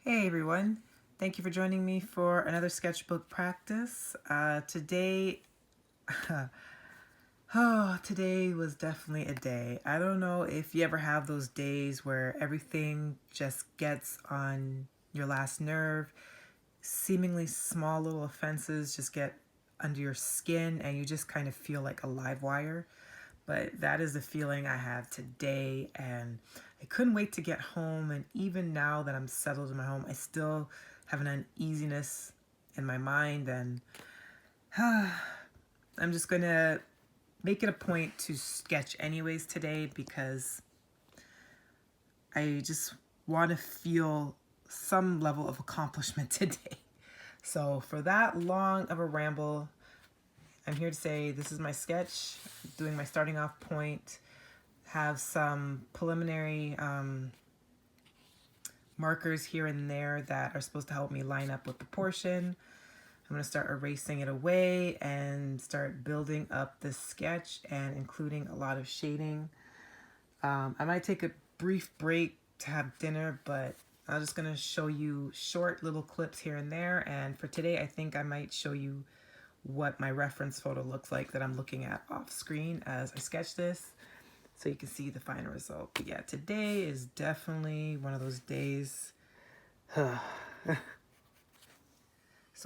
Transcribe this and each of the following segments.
Hey everyone, thank you for joining me for another sketchbook practice. Today was definitely a day. I don't know if you ever have those days where everything just gets on your last nerve. Seemingly small little offenses just get under your skin and you just kind of feel like a live wire. But that is the feeling I have today, and I couldn't wait to get home. And even now that I'm settled in my home, I still have an uneasiness in my mind, and I'm just gonna make it a point to sketch anyways today because I just want to feel some level of accomplishment today. So for that long of a ramble, I'm here to say this is my sketch, doing my starting off point, have some preliminary markers here and there that are supposed to help me line up with the portion. I'm going to start erasing it away and start building up this sketch and including a lot of shading. I might take a brief break to have dinner, but I'm just going to show you short little clips here and there. And for today, I think I might show you what my reference photo looks like that I'm looking at off screen as I sketch this, so you can see the final result. But yeah, today is definitely one of those days. So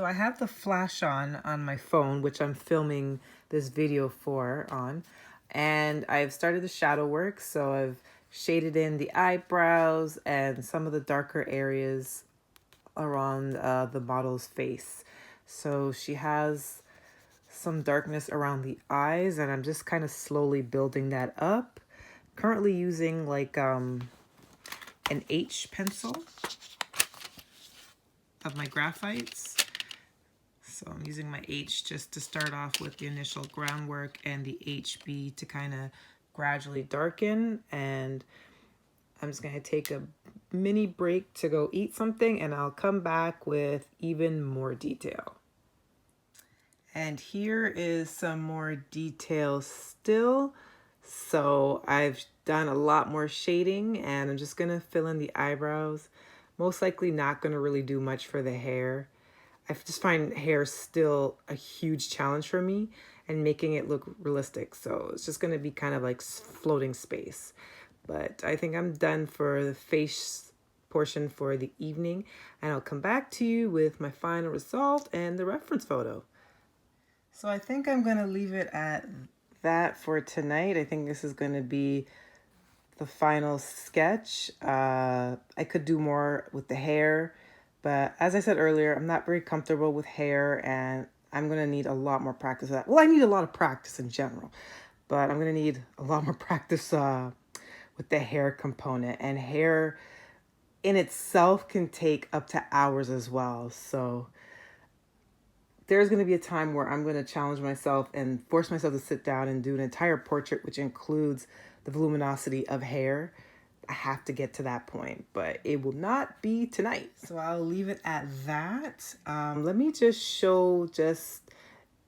I have the flash on my phone, which I'm filming this video for on, and I've started the shadow work. So I've shaded in the eyebrows and some of the darker areas around the model's face. So she has some darkness around the eyes, and I'm just kind of slowly building that up. Currently using like an H pencil of my graphites. So I'm using my H just to start off with the initial groundwork, and the HB to kind of gradually darken. And I'm just going to take a mini break to go eat something, and I'll come back with even more detail. And here is some more detail still. So I've done a lot more shading, and I'm just going to fill in the eyebrows. Most likely not going to really do much for the hair. I just find hair still a huge challenge for me and making it look realistic. So it's just going to be kind of like floating space. But I think I'm done for the face portion for the evening, and I'll come back to you with my final result and the reference photo. So I think I'm going to leave it at that for tonight. I think this is going to be the final sketch. I could do more with the hair, but as I said earlier, I'm not very comfortable with hair, and I'm going to need a lot more practice with that. Well, I need a lot of practice in general, but I'm going to need a lot more practice with the hair component, and hair in itself can take up to hours as well. So there's going to be a time where I'm going to challenge myself and force myself to sit down and do an entire portrait, which includes the voluminosity of hair. I have to get to that point, but it will not be tonight. So I'll leave it at that. Let me just show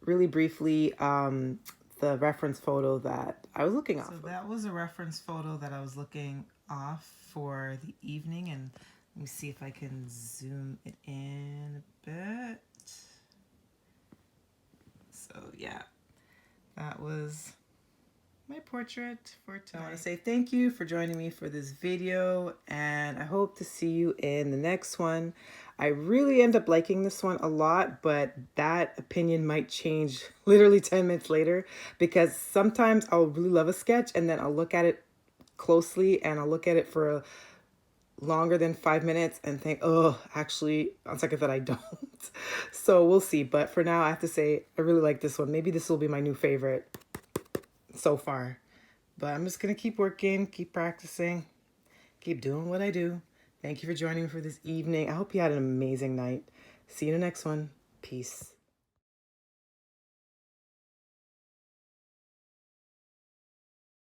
really briefly the reference photo that I was looking off. So that was a reference photo that I was looking off for the evening, and let me see if I can zoom it in a bit. So yeah, that was my portrait for tonight. I want to say thank you for joining me for this video, and I hope to see you in the next one. I really end up liking this one a lot, but that opinion might change literally 10 minutes later, because sometimes I'll really love a sketch and then I'll look at it closely and I'll look at it for longer than 5 minutes and think, oh, actually, on second thought, I don't. So we'll see. But for now, I have to say, I really like this one. Maybe this will be my new favorite so far. But I'm just going to keep working, keep practicing, keep doing what I do. Thank you for joining me for this evening. I hope you had an amazing night. See you in the next one. Peace.